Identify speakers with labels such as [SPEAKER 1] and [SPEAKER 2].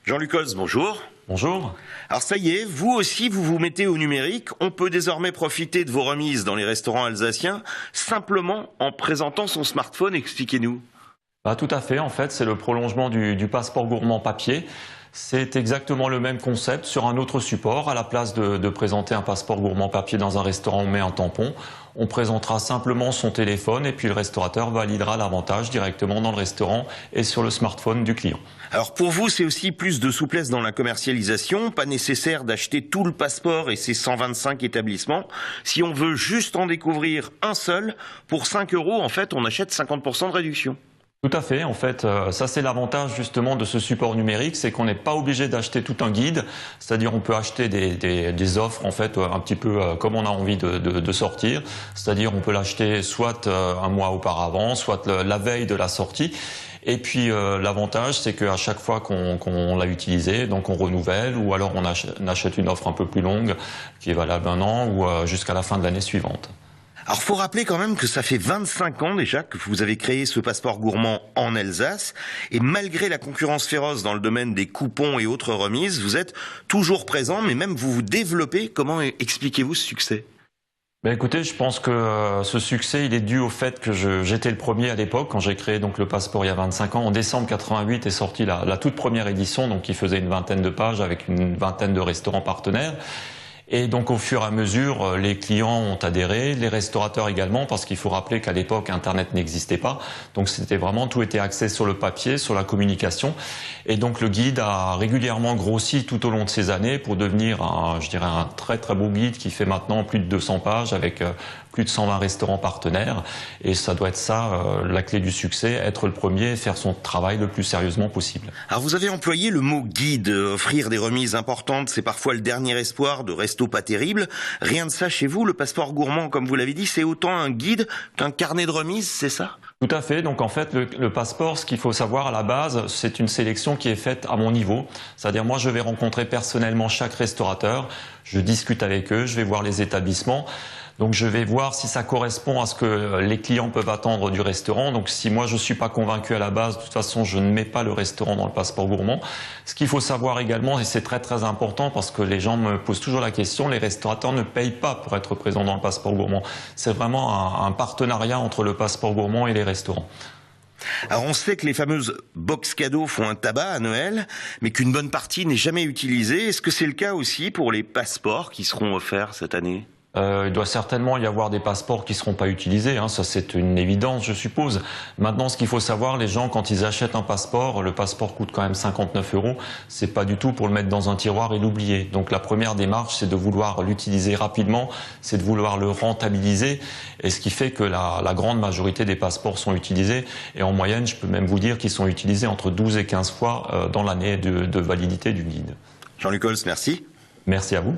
[SPEAKER 1] Jean-Luc Holz, bonjour.
[SPEAKER 2] Bonjour.
[SPEAKER 1] Alors ça y est, vous aussi vous vous mettez au numérique. On peut désormais profiter de vos remises dans les restaurants alsaciens simplement en présentant son smartphone. Expliquez-nous.
[SPEAKER 2] Tout à fait, en fait, c'est le prolongement du passeport gourmand papier. C'est exactement le même concept sur un autre support. À la place de présenter un passeport gourmand papier dans un restaurant, on met un tampon. On présentera simplement son téléphone et puis le restaurateur validera l'avantage directement dans le restaurant et sur le smartphone du client.
[SPEAKER 1] Alors pour vous, c'est aussi plus de souplesse dans la commercialisation. Pas nécessaire d'acheter tout le passeport et ses 125 établissements. Si on veut juste en découvrir un seul, pour 5 €, en fait, on achète 50% de réduction.
[SPEAKER 2] Tout à fait, en fait, ça c'est l'avantage justement de ce support numérique, c'est qu'on n'est pas obligé d'acheter tout un guide, c'est-à-dire on peut acheter des offres en fait un petit peu comme on a envie de sortir, c'est-à-dire on peut l'acheter soit un mois auparavant, soit la veille de la sortie. Et puis l'avantage, c'est qu'à chaque fois qu'on l'a utilisé, donc on renouvelle, ou alors on achète une offre un peu plus longue qui est valable 1 an ou jusqu'à la fin de l'année suivante.
[SPEAKER 1] Alors faut rappeler quand même que ça fait 25 ans déjà que vous avez créé ce passeport gourmand en Alsace, et malgré la concurrence féroce dans le domaine des coupons et autres remises, vous êtes toujours présent, mais même vous vous développez. Comment expliquez-vous ce succès ?
[SPEAKER 2] Écoutez, je pense que ce succès, il est dû au fait que j'étais le premier à l'époque, quand j'ai créé donc le passeport il y a 25 ans. En décembre 88 est sortie la toute première édition, donc qui faisait une vingtaine de pages avec une vingtaine de restaurants partenaires. Et donc au fur et à mesure, les clients ont adhéré, les restaurateurs également, parce qu'il faut rappeler qu'à l'époque, Internet n'existait pas. Donc c'était vraiment, tout était axé sur le papier, sur la communication. Et donc le guide a régulièrement grossi tout au long de ces années pour devenir je dirais un très très beau guide qui fait maintenant plus de 200 pages avec plus de 120 restaurants partenaires. Et ça doit être ça, la clé du succès, être le premier et faire son travail le plus sérieusement possible.
[SPEAKER 1] Alors vous avez employé le mot guide. Offrir des remises importantes, c'est parfois le dernier espoir de resto pas terrible. Rien de ça chez vous. Le passeport gourmand, comme vous l'avez dit, c'est autant un guide qu'un carnet de remises, c'est ça ?
[SPEAKER 2] Tout à fait. Donc en fait, le passeport, ce qu'il faut savoir à la base, c'est une sélection qui est faite à mon niveau. C'est-à-dire moi, je vais rencontrer personnellement chaque restaurateur, je discute avec eux, je vais voir les établissements. Donc je vais voir si ça correspond à ce que les clients peuvent attendre du restaurant. Donc si moi je suis pas convaincu à la base, de toute façon je ne mets pas le restaurant dans le passeport gourmand. Ce qu'il faut savoir également, et c'est très très important parce que les gens me posent toujours la question, les restaurateurs ne payent pas pour être présents dans le passeport gourmand. C'est vraiment un partenariat entre le passeport gourmand et les restaurants.
[SPEAKER 1] Alors on sait que les fameuses box cadeaux font un tabac à Noël, mais qu'une bonne partie n'est jamais utilisée. Est-ce que c'est le cas aussi pour les passeports qui seront offerts cette année ?
[SPEAKER 2] Il doit certainement y avoir des passeports qui ne seront pas utilisés, hein, ça c'est une évidence je suppose. Maintenant ce qu'il faut savoir, les gens quand ils achètent un passeport, le passeport coûte quand même 59 €, c'est pas du tout pour le mettre dans un tiroir et l'oublier. Donc la première démarche c'est de vouloir l'utiliser rapidement, c'est de vouloir le rentabiliser, et ce qui fait que la grande majorité des passeports sont utilisés, et en moyenne je peux même vous dire qu'ils sont utilisés entre 12 et 15 fois dans l'année de validité du guide.
[SPEAKER 1] Jean-Luc Holz, merci.
[SPEAKER 2] Merci à vous.